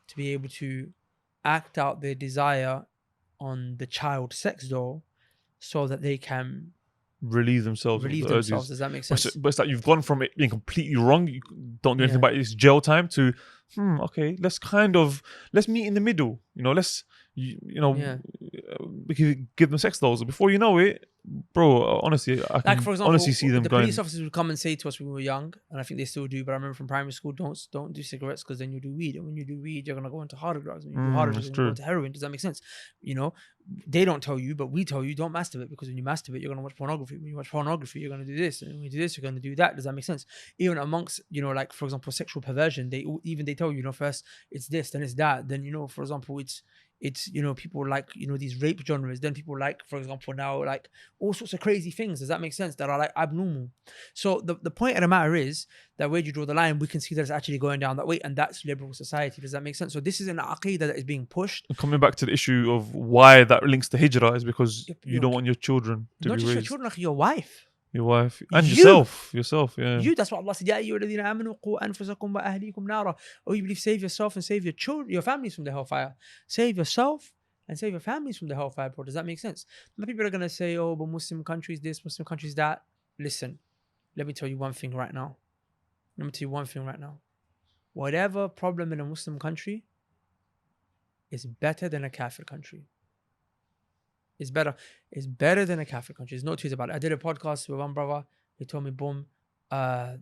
Speaker 1: to be able to act out their desire on the child sex doll so that they can
Speaker 2: relieve themselves.
Speaker 1: Does that make sense?
Speaker 2: But it's like you've gone from it being completely wrong, you don't do anything about it, it's jail time, to okay, let's meet in the middle. We can give them sex dolls. Before you know it, bro, honestly, I can
Speaker 1: Like, for example,
Speaker 2: honestly see them
Speaker 1: the
Speaker 2: going.
Speaker 1: police officers would come and say to us when we were young, and I think they still do, but I remember from primary school, don't do cigarettes because then you do weed. And when you do weed, you're going to go into harder drugs. When you do harder drugs,
Speaker 2: That's
Speaker 1: you're going
Speaker 2: true.
Speaker 1: to go into heroin. Does that make sense? You know, they don't tell you, but we tell you, don't masturbate, because when you masturbate, you're going to watch pornography. When you watch pornography, you're going to do this. And when you do this, you're going to do that. Does that make sense? Even amongst, you know, like, for example, sexual perversion, they tell you, you know, first it's this, then it's that. Then, you know, for example, it's, you know, people like, you know, these rape genres. Then people like, for example, now, like, all sorts of crazy things. Does that make sense? That are like abnormal. So the point of the matter is that where you draw the line, we can see that it's actually going down that way, and that's liberal society. Does that make sense? So this is an aqidah that is being pushed.
Speaker 2: And coming back to the issue of why that links to hijrah is because you don't want your children to
Speaker 1: not
Speaker 2: be
Speaker 1: just
Speaker 2: raised.
Speaker 1: your children, your wife.
Speaker 2: Your wife and
Speaker 1: You.
Speaker 2: yourself, yeah.
Speaker 1: You, that's what Allah said. يَا أَيُّهَا الَّذِينَ آمَنُوا قُوا أَنفُسَكُمْ وَأَهْلِيكُمْ نَارًا. Oh, you believe, save yourself and save your children, your families from the hellfire. Save yourself and save your families from the hellfire, bro. Does that make sense? Now, people are going to say, oh, but Muslim countries this, Muslim countries that. Listen, let me tell you one thing right now. Whatever problem in a Muslim country is better than a Kafir country. It's better than a Kafir country. There's no two ways about it. I did a podcast with one brother. He told me, boom, I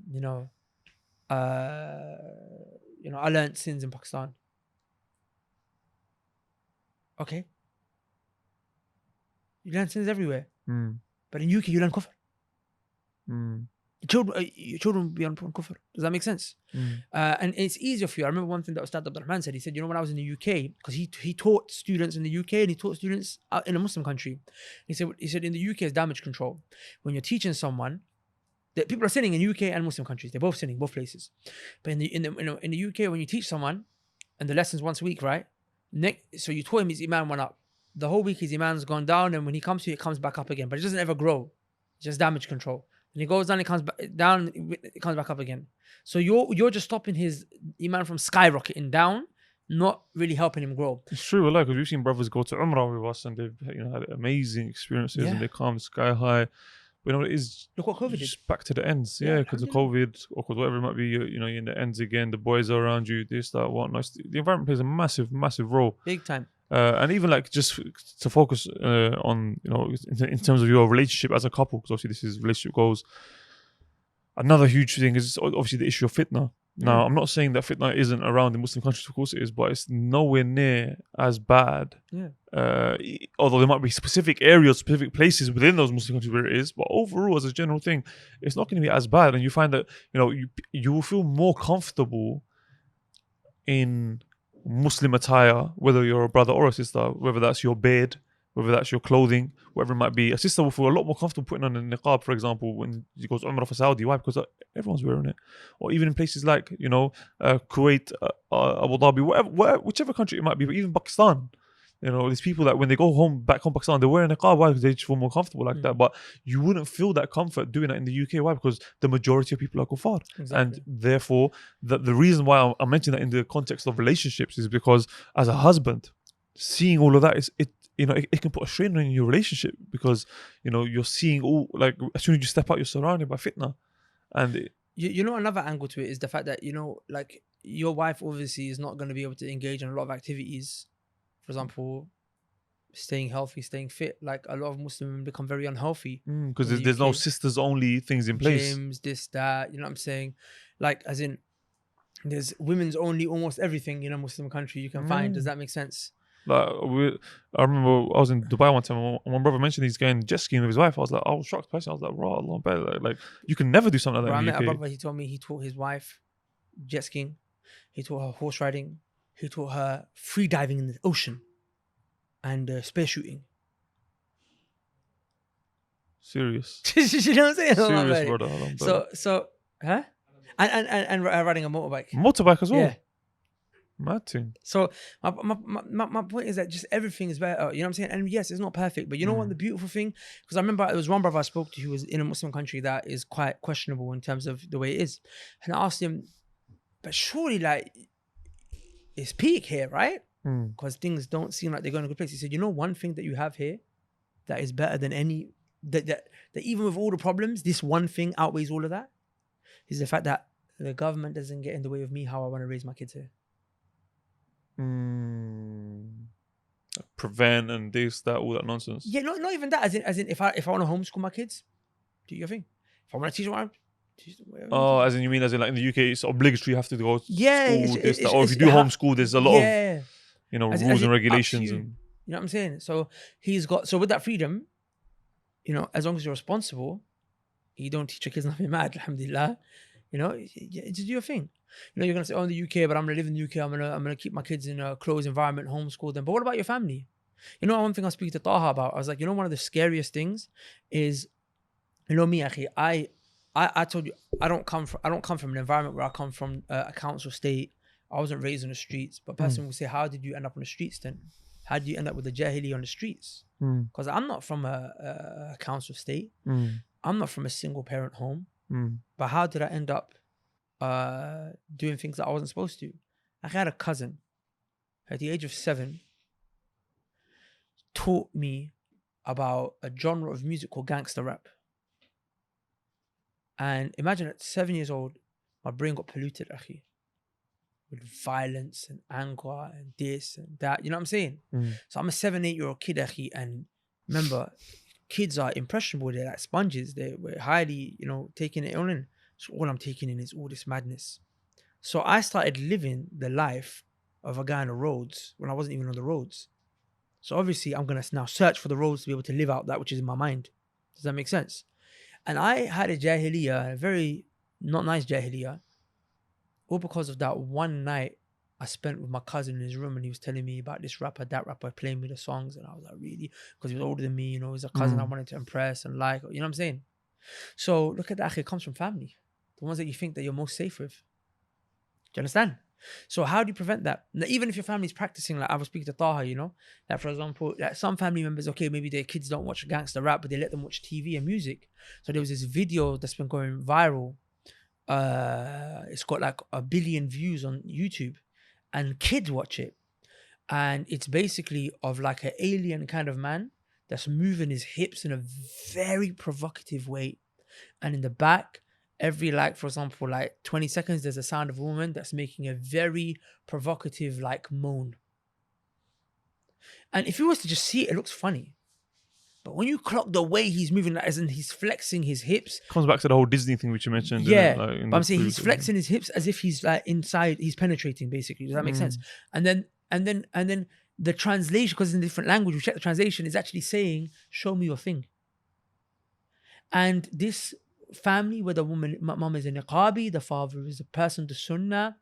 Speaker 1: learned sins in Pakistan. Okay. You learn sins everywhere. But in UK, you learn Kuffar. Your children will be on Kuffar. Does that make sense? And it's easier for you. I remember one thing that Ustad Abdul Rahman said. He said, you know, when I was in the UK, because he taught students in the UK and he taught students in a Muslim country. He said in the UK is damage control. When you're teaching someone, that people are sinning in UK and Muslim countries. They're both sinning, both places. But in the UK, when you teach someone, and the lesson's once a week, right? So you taught him, his iman went up. The whole week his iman's gone down, and when he comes to you, it comes back up again. But it doesn't ever grow. It's just damage control. When he goes down, it comes back down, it comes back up again. So you're just stopping his iman from skyrocketing down, not really helping him grow.
Speaker 2: It's true, because we've seen brothers go to Umrah with us and they've had amazing experiences and they come sky high. But it is.
Speaker 1: Look what COVID did.
Speaker 2: Just back to the ends, because of COVID or because whatever it might be. You're in the ends again. The boys are around you. This, that, whatnot. The environment plays a massive, massive role.
Speaker 1: Big time.
Speaker 2: And even like just to focus on in terms of your relationship as a couple, because obviously this is relationship goals. Another huge thing is obviously the issue of fitnah. Now, I'm not saying that fitnah isn't around in Muslim countries, of course it is, but it's nowhere near as bad. Although there might be specific areas, specific places within those Muslim countries where it is, but overall, as a general thing, it's not going to be as bad. And you find that you will feel more comfortable in Muslim attire, whether you're a brother or a sister, whether that's your beard, whether that's your clothing, whatever it might be. A sister will feel a lot more comfortable putting on a niqab, for example, when she goes Umrah for Saudi. Why? Because everyone's wearing it. Or even in places like, Kuwait, Abu Dhabi, whichever country it might be, but even Pakistan. These people that when they go back home Pakistan, they're wearing a niqab. Why? Because they just feel more comfortable like that. But you wouldn't feel that comfort doing that in the UK. Why? Because the majority of people are kuffar. Exactly. And therefore, the reason why I mention that in the context of relationships is because as a husband, seeing all of that it can put a strain on your relationship, because you're seeing all, like, as soon as you step out, you're surrounded by fitnah. And
Speaker 1: another angle to it is the fact that like, your wife obviously is not going to be able to engage in a lot of activities. For example, staying healthy, staying fit. Like, a lot of Muslim women become very unhealthy
Speaker 2: because there's no sisters only things in place.
Speaker 1: Gyms, this, that. You know what I'm saying? Like, as in, there's women's only almost everything in a Muslim country you can find. Does that make sense?
Speaker 2: Like, I remember I was in Dubai one time and my brother mentioned he's going jet skiing with his wife. I was shocked personally. I was like, Allah, like you can never do something like that in the UK. I met a brother,
Speaker 1: he told me he taught his wife jet skiing, he taught her horse riding, he taught her free diving in the ocean and spear shooting.
Speaker 2: Serious.
Speaker 1: You know what I'm saying?
Speaker 2: Serious, brother.
Speaker 1: So, huh? And riding a motorbike.
Speaker 2: Motorbike as well?
Speaker 1: Yeah.
Speaker 2: Mad thing.
Speaker 1: So my point is that just everything is better. You know what I'm saying? And yes, it's not perfect, but you know what the beautiful thing? Because I remember there was one brother I spoke to who was in a Muslim country that is quite questionable in terms of the way it is. And I asked him, but surely, like, it's peak here, right? Because things don't seem like they're going to a good place. He said, one thing that you have here that is better than any, that even with all the problems, this one thing outweighs all of that, is the fact that the government doesn't get in the way of me how I want to raise my kids here.
Speaker 2: prevent and this, that, all that nonsense.
Speaker 1: Yeah, not even that. As in, if I want to homeschool my kids, do your thing. If I want to teach them,
Speaker 2: Oh, as in you mean as in like in the UK, it's obligatory. You have to go to
Speaker 1: yeah,
Speaker 2: school, this, that. Or if you do homeschool, there's a lot of rules and regulations and.
Speaker 1: You know what I'm saying? So he's got, so with that freedom, as long as you're responsible, you don't teach your kids nothing mad, alhamdulillah. Just do your thing. You're gonna say, oh, in the UK, but I'm gonna live in the UK. I'm gonna keep my kids in a closed environment, homeschool them. But what about your family? One thing I was speaking to Taha about, I was like, one of the scariest things is, me, akhi, I told you, I don't come from an environment where I come from a council state. I wasn't raised on the streets. But a person will say, how did you end up on the streets then? How did you end up with the jahili on the streets? Because I'm not from a council state. I'm not from a single parent home. But how did I end up doing things that I wasn't supposed to? I had a cousin at the age of 7 taught me about a genre of music called gangster rap. And imagine at 7 years old, my brain got polluted, akhi, with violence and anger and this and that. You know what I'm saying? So I'm a 7-8-year-old kid, akhi, and remember, kids are impressionable. They're like sponges. We're highly, taking it all in. So all I'm taking in is all this madness. So I started living the life of a guy on the roads when I wasn't even on the roads. So obviously I'm going to now search for the roads to be able to live out that which is in my mind. Does that make sense? And I had a jahiliyyah, a very not nice jahiliyyah, all because of that one night I spent with my cousin in his room, and he was telling me about this rapper, that rapper, playing me the songs, and I was like, really? Because he was older than me, he was a cousin I wanted to impress and like, you know what I'm saying? So look at that, it comes from family, the ones that you think that you're most safe with. Do you understand? So how do you prevent that? Now, even if your family's practicing, like I was speaking to Taha, like for example, like some family members, okay, maybe their kids don't watch gangster rap, but they let them watch TV and music. So there was this video that's been going viral. It's got like 1 billion views on YouTube, and kids watch it. And it's basically of like an alien kind of man that's moving his hips in a very provocative way. And in the back, every, like, for example, like 20 seconds, there's a sound of a woman that's making a very provocative, like, moan. And if you was to just see it, it looks funny. But when you clock the way he's moving, like, as in he's flexing his hips.
Speaker 2: Comes back to the whole Disney thing which you mentioned.
Speaker 1: Yeah, like, but I'm saying he's flexing his hips as if he's like inside, he's penetrating basically. Does that make sense? And then the translation, because it's in a different language, we check the translation, is actually saying, show me your thing. And this family where the woman, mom is a niqabi, the father is a person to sunnah,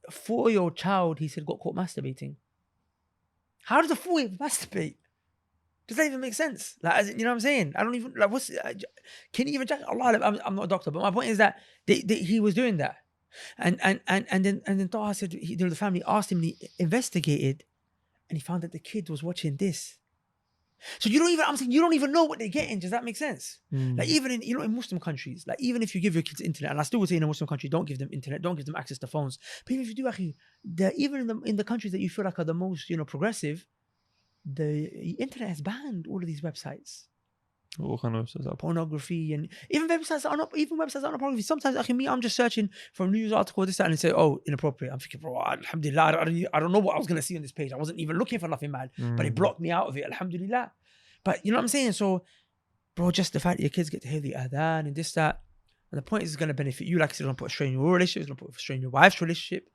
Speaker 1: a 4-year-old child, he said, got caught masturbating. How does a 4-year-old masturbate? Does that even make sense? Like, as, you know what I'm saying? I don't even, like, can you even check? Allah, I'm not a doctor, but my point is that he was doing that. And then Taha said, the family asked him, and he investigated, and he found that the kid was watching this. So you don't even know what they're getting. Does that make sense? Like, even in, in Muslim countries, like, even if you give your kids internet, and I still would say in a Muslim country, don't give them internet, don't give them access to phones. But even if you do, actually, even in the countries that you feel like are the most, progressive, the internet has banned all of these websites.
Speaker 2: What kind of websites?
Speaker 1: Pornography, and even websites that are not pornography. Sometimes, I'm just searching for a news article, this, that, and say, oh, inappropriate. I'm thinking, bro, alhamdulillah, I don't know what I was going to see on this page. I wasn't even looking for nothing mad, but it blocked me out of it, alhamdulillah. But you know what I'm saying? So, bro, just the fact that your kids get to hear the adhan and this, that, and the point is, it's going to benefit you. Like I said, it's going to put a strain in your relationship, it's going to put a strain in your wife's relationship.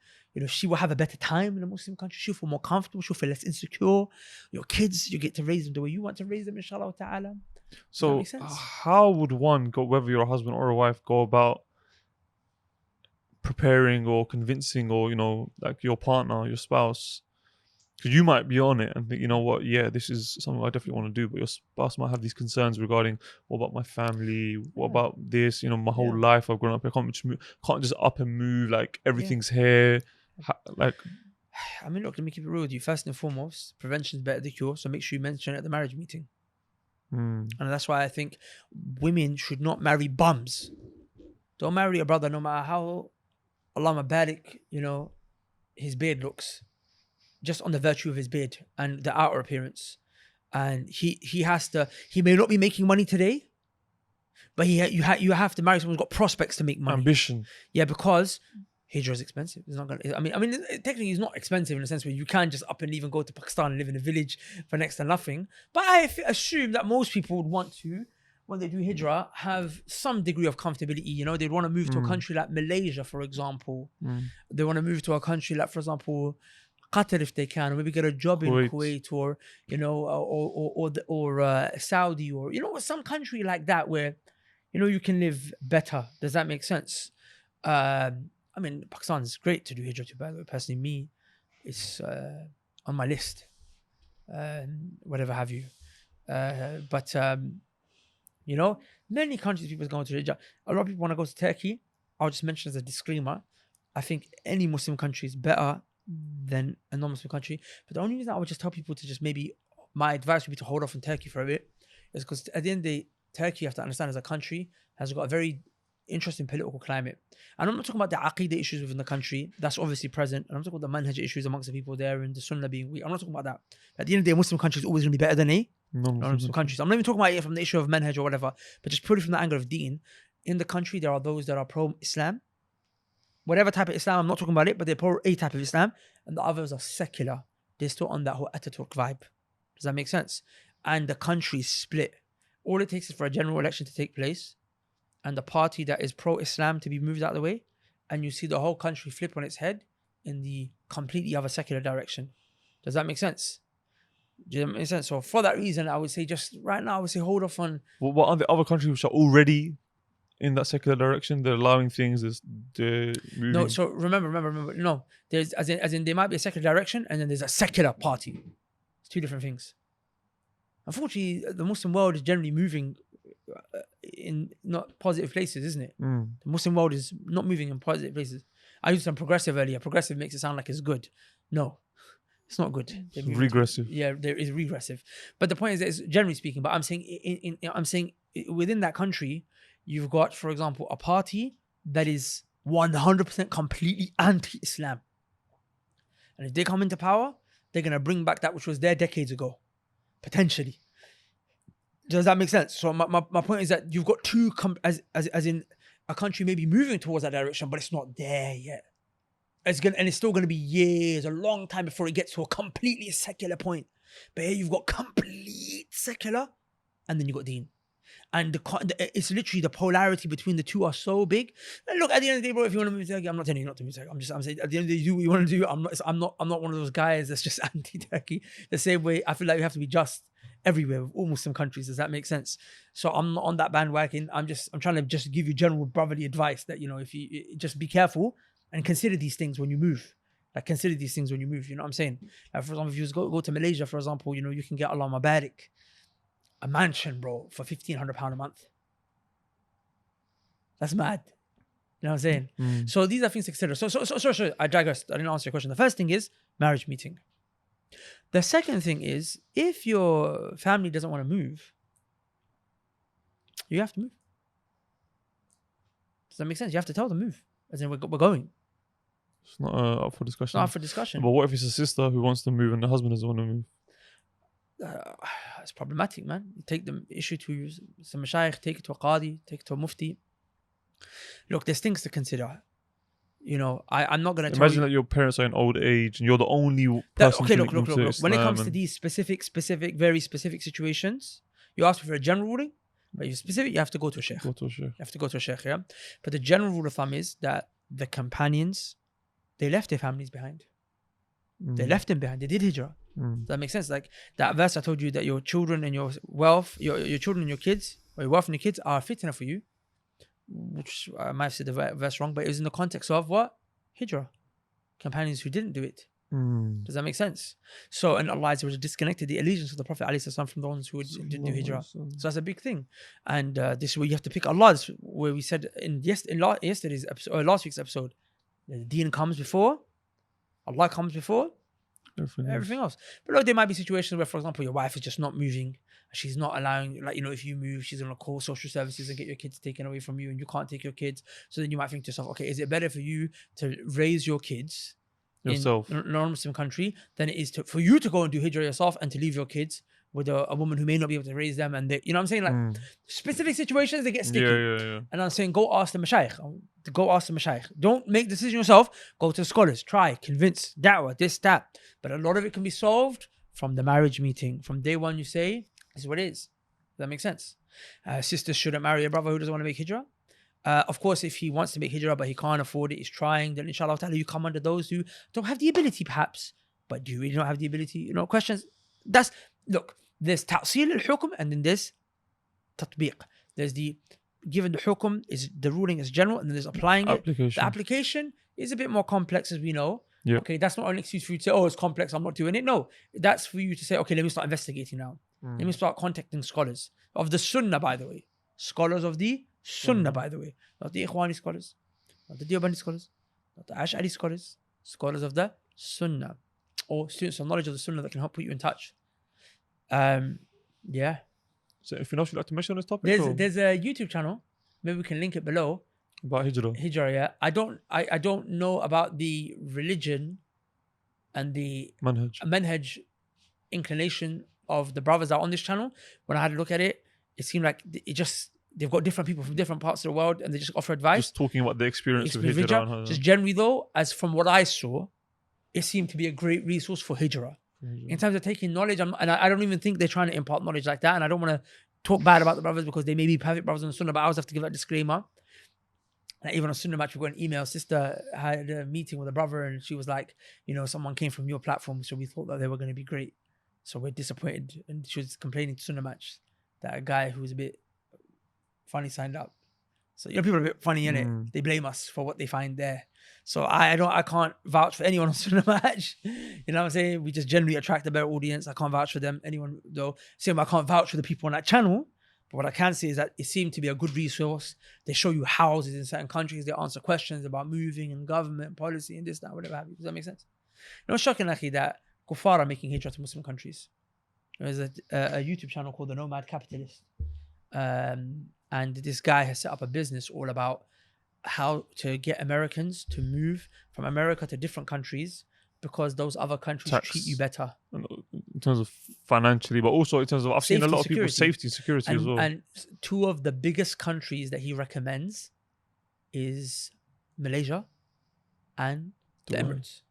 Speaker 1: She will have a better time in a Muslim country. She'll feel more comfortable. She'll feel less insecure. Your kids, you get to raise them the way you want to raise them, inshallah ta'ala.
Speaker 2: So how would one go, whether you're a husband or a wife, go about preparing or convincing or, like your partner, your spouse? Because you might be on it and think, you know what, yeah, this is something I definitely want to do, but your spouse might have these concerns regarding, what about my family? What about this? My whole life I've grown up, I can't just up and move, like everything's here. Look, let
Speaker 1: me keep it real with you. First and foremost, prevention is better than cure, so make sure you mention it at the marriage meeting. And that's why I think women should not marry bums. Don't marry a brother no matter how Allahumma barik, his beard looks, just on the virtue of his beard and the outer appearance. And he may not be making money today, but you have to marry someone who's got prospects to make money.
Speaker 2: Ambition.
Speaker 1: Yeah, because Hijrah is expensive. It's not gonna. I mean, technically, it's not expensive in the sense where you can just up and leave and go to Pakistan and live in a village for next to nothing. But I assume that most people would want to, when they do Hijrah, have some degree of comfortability. You know, they'd want to move to a country like Malaysia, for example. They want to move to a country like, for example, Qatar if they can, or maybe get a job in Kuwait, or you know, or Saudi, or you know, some country like that where, you know, you can live better. Does that make sense? I mean, Pakistan is great to do Hijrah to, by the way. Personally, me, it's on my list. Whatever have you. But you know, many countries people go to Hijrah. A lot of people want to go to Turkey. I'll just mention as a disclaimer, I think any Muslim country is better than a non-Muslim country. But the only reason I would just tell people to just maybe, my advice would be to hold off on Turkey for a bit, is because at the end of the day, Turkey, you have to understand, as a country, has got a very interesting political climate. And I'm not talking about the Aqidah issues within the country. That's obviously present. And I'm talking about the Manhaj issues amongst the people there and the Sunnah being weak. I'm not talking about that. At the end of the day, Muslim countries are always going to be better than non-Muslim countries. I'm not even talking about it from the issue of Manhaj or whatever, but just purely from the angle of Deen. In the country, there are those that are pro-Islam. Whatever type of Islam, I'm not talking about it, but they're pro a type of Islam. And the others are secular. They're still on that whole Ataturk vibe. Does that make sense? And the country is split. All it takes is for a general election to take place and the party that is pro-Islam to be moved out of the way, and you see the whole country flip on its head in the completely other secular direction. Does that make sense? Does that make sense? So for that reason, I would say just right now, I would say hold off on...
Speaker 2: Well, what are the other countries which are already in that secular direction? They're allowing things, they're moving...
Speaker 1: No, so remember. No, there's as in there might be a secular direction and then there's a secular party. It's two different things. Unfortunately, the Muslim world is generally moving in not positive places, isn't it? The Muslim world is not moving in positive places. I used some progressive earlier. Progressive makes it sound like it's good. No, it's not good.
Speaker 2: It's regressive.
Speaker 1: Yeah, there is regressive. But the point is that it's generally speaking. But I'm saying within that country, you've got, for example, a party that is 100% completely anti-Islam, and if they come into power, they're gonna bring back that which was there decades ago, potentially. Does that make sense? So my point is that you've got two, as in a country maybe moving towards that direction, but it's not there yet. It's still gonna be years, a long time before it gets to a completely secular point. But here you've got complete secular, and then you got Deen, and it's literally the polarity between the two are so big. And look, at the end of the day, bro, if you want to move to Turkey, I'm not telling you not to move to Turkey. I'm saying at the end of the day, do what you want to do. I'm not one of those guys that's just anti-Turkey. The same way I feel like you have to be just everywhere with all Muslim countries. Does that make sense? So I'm not on that bandwagon. I'm trying to just give you general brotherly advice that, you know, if you just be careful and consider these things when you move. Like, consider these things when you move. You know what I'm saying? Like, for example, if you go to Malaysia, for example, you know, you can get, Allah Mabarak, a mansion, bro, for £1,500 a month. That's mad. You know what I'm saying? So these are things to consider. So I digress. I didn't answer your question. The first thing is marriage meeting. The second thing is, if your family doesn't want to move, you have to move. Does that make sense? You have to tell them move. As in, we're going.
Speaker 2: It's not up for discussion.
Speaker 1: It's not up for discussion.
Speaker 2: But what if it's a sister who wants to move and the husband doesn't want to move?
Speaker 1: It's problematic, man. You take the issue to some mashayikh, take it to a qadi, take it to a mufti. Look, there's things to consider. You know, I'm not going to
Speaker 2: imagine that your parents are in old age and you're the only person.
Speaker 1: Okay, look. When it comes to these specific, very specific situations, you ask for a general ruling, but you're specific, you have to go to a sheikh. You have to go to a sheikh, yeah? But the general rule of thumb is that the companions, they left their families behind. They left them behind. They did hijrah. Does that make sense? Like that verse I told you, that your children and your wealth, your children and your kids, or your wealth and your kids are fitnah for you. Which I might have said the verse wrong, but it was in the context of what? Hijrah. Companions who didn't do it. Does that make sense? So, and Allah disconnected the allegiance of the Prophet ﷺ from the ones who didn't do hijrah. So that's a big thing. And this is where you have to pick Allah. This is where we said in yesterday's episode, or last week's episode, the Deen comes before, Allah comes before everything else. But look, there might be situations where, for example, your wife is just not moving. She's not allowing, like, you know, if you move, she's going to call social services and get your kids taken away from you, and you can't take your kids. So then you might think to yourself, okay, is it better for you to raise your kids yourself in a non-Muslim country than it is for you to go and do hijrah yourself and to leave your kids with a woman who may not be able to raise them, and they, you know what I'm saying? Like specific situations, they get sticky.
Speaker 2: Yeah.
Speaker 1: And I'm saying, go ask the mashayikh. Go ask the mashayikh. Don't make the decision yourself. Go to scholars. Try, convince, da'wah, this, that. But a lot of it can be solved from the marriage meeting. From day one, you say, this is what it is. Does that make sense? Sisters shouldn't marry a brother who doesn't want to make hijrah. Of course, if he wants to make hijrah but he can't afford it, he's trying, then inshallah ta'ala you come under those who don't have the ability perhaps. But do you really not have the ability? You know, questions. Look, there's ta'sil al-hukm and then there's tatbiq. There's the given the hukum is the ruling is general, and then there's applying it. The application is a bit more complex, as we know.
Speaker 2: Yeah.
Speaker 1: Okay, that's not an excuse for you to say, oh, it's complex, I'm not doing it. No, that's for you to say, okay, let me start investigating now. Let me start contacting scholars of the Sunnah, by the way. Scholars of the Sunnah, by the way. Not the Ikhwani scholars, not the Deobandi scholars, not the Ash'ari scholars. Scholars of the Sunnah, or students of knowledge of the Sunnah that can help put you in touch. Yeah.
Speaker 2: So if you know, you'd like to mention on this topic?
Speaker 1: There's a YouTube channel. Maybe we can link it below.
Speaker 2: About hijrah.
Speaker 1: Hijrah, yeah. I don't know about the religion and the manhaj inclination of the brothers that are on this channel. When I had a look at it, it seemed like they've got different people from different parts of the world and they just offer advice.
Speaker 2: Just talking about the experience of hijrah.
Speaker 1: Just generally though, as from what I saw, it seemed to be a great resource for hijrah. In terms of taking knowledge, I don't even think they're trying to impart knowledge like that. And I don't want to talk bad about the brothers because they may be perfect brothers on the Sunnah, but I always have to give that disclaimer. Like even on Sunnah Match, we got an email. Sister had a meeting with a brother and she was like, you know, someone came from your platform, so we thought that they were going to be great. So we're disappointed. And she was complaining to Sunnah Match that a guy who was a bit funny signed up. So, you know, people are a bit funny, innit? They blame us for what they find there. So I can't vouch for anyone on Sunnah Match. You know what I'm saying? We just generally attract a better audience. I can't vouch for them. Anyone though. Same, I can't vouch for the people on that channel. But what I can say is that it seemed to be a good resource. They show you houses in certain countries. They answer questions about moving and government policy and this, that, whatever have you. Does that make sense? You know, it's shocking actually that Kuffar are making hijrah to Muslim countries. There's a YouTube channel called The Nomad Capitalist. And this guy has set up a business all about how to get Americans to move from America to different countries because those other countries treat you better.
Speaker 2: In terms of financially, but also in terms of, I've seen a lot of people's safety and security as well. And
Speaker 1: two of the biggest countries that he recommends is Malaysia and the Emirates.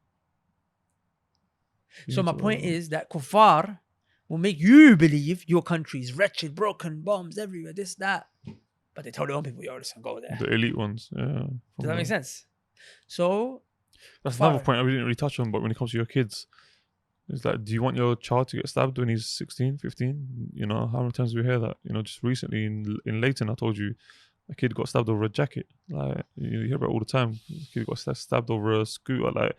Speaker 1: So my point is that Kuffar will make you believe your country is wretched, broken, bombs everywhere, this, that. But they tell their own people, yo, listen, go there.
Speaker 2: The elite ones, yeah.
Speaker 1: Does that make sense? So
Speaker 2: that's another point we didn't really touch on, but when it comes to your kids, it's like, do you want your child to get stabbed when he's 16, 15? You know, how many times do we hear that? You know, just recently in Leighton, I told you, a kid got stabbed over a jacket. Like, you hear about it all the time. A kid got stabbed over a scooter. Like,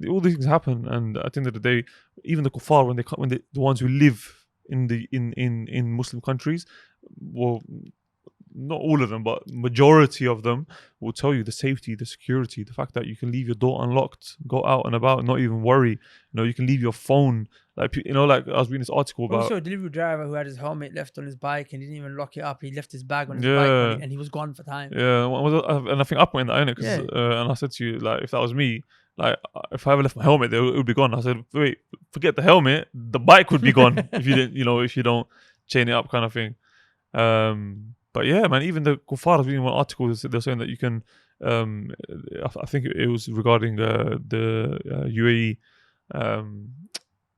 Speaker 2: all these things happen. And at the end of the day, even the kuffar, when the ones who live in Muslim countries, well, not all of them, but majority of them will tell you the safety, the security, the fact that you can leave your door unlocked, go out and about, and not even worry. You know, you can leave your phone. Like, you know, like I was reading this article about.
Speaker 1: Also, a delivery driver who had his helmet left on his bike and he didn't even lock it up. He left his bag on his bike and he was gone for time.
Speaker 2: Yeah, and I think I pointed that in it and I said to you, like, if that was me, like, if I ever left my helmet there, it would be gone. I said, wait, forget the helmet, the bike would be gone if you don't chain it up, kind of thing. But yeah, man, even the Kuffar, I was reading one article, they're saying that you can, I think it was regarding the UAE,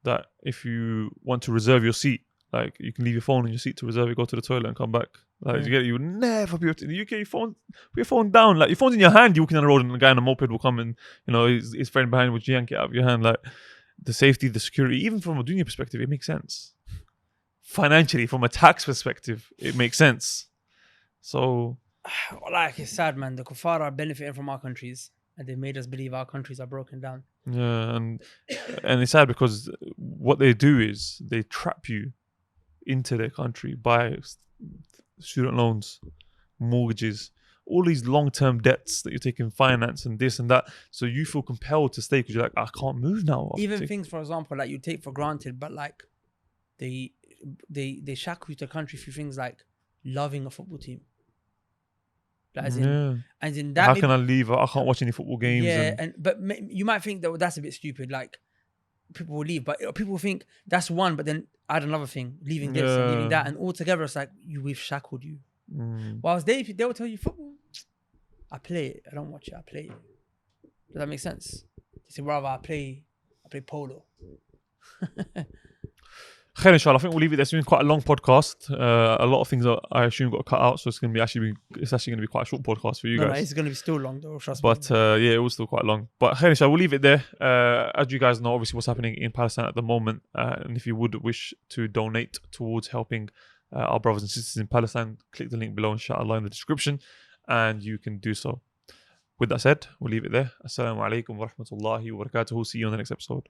Speaker 2: that if you want to reserve your seat, like, you can leave your phone in your seat to reserve it, go to the toilet and come back. Like, you would never be able to, in the UK, put your phone down. Like, your phone's in your hand, you're walking down the road and a guy on a moped will come and, you know, his friend behind will yank it out of your hand. Like, the safety, the security, even from a dunya perspective, it makes sense. Financially, from a tax perspective, it makes sense. So,
Speaker 1: like, it's sad, man. The Kuffar are benefiting from our countries, and they made us believe our countries are broken down.
Speaker 2: Yeah, and it's sad because what they do is they trap you into their country by student loans, mortgages, all these long-term debts that you're taking, finance and this and that. So you feel compelled to stay because you're like, I can't move now.
Speaker 1: Even things, for example, like you take for granted, but like they shackle you to the country for things like loving a football team. As in that,
Speaker 2: how can I leave? I can't watch any football games.
Speaker 1: Yeah, but you might think that that's a bit stupid. Like, people will leave. But people think that's one, but then add another thing, leaving this and leaving that, and altogether it's like we've shackled you. Whilst they will tell you football, I play it, I don't watch it, I play it. Does that make sense? They say rather I play polo.
Speaker 2: Khair, inshallah. I think we'll leave it there. It's been quite a long podcast. A lot of things I assume got cut out, so it's actually going to be quite a short podcast for you guys.
Speaker 1: No, it's going to be still long though. Trust me.
Speaker 2: But yeah, it was still quite long. But khair, inshallah, we'll leave it there. As you guys know, obviously what's happening in Palestine at the moment, and if you would wish to donate towards helping our brothers and sisters in Palestine, click the link below, inshallah, in the description, and you can do so. With that said, we'll leave it there. Assalamu alaikum wa rahmatullahi wa barakatuhu. See you on the next episode.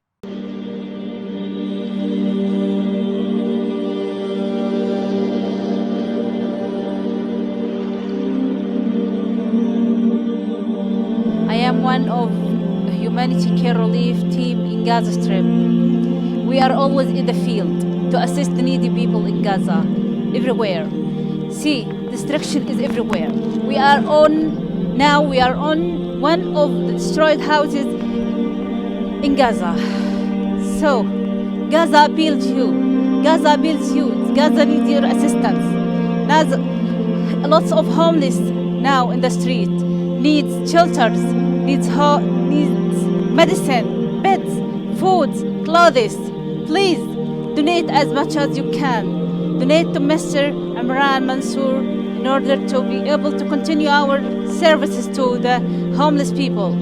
Speaker 3: I am one of the humanity care relief team in Gaza Strip. We are always in the field to assist the needy people in Gaza, everywhere. See, destruction is everywhere. We are on one of the destroyed houses in Gaza. So, Gaza appeals to you. Gaza appeals to you. Gaza needs your assistance. Lots of homeless now in the street. Needs shelters, needs medicine, beds, food, clothes. Please donate as much as you can. Donate to Mr. Imran Mansour in order to be able to continue our services to the homeless people.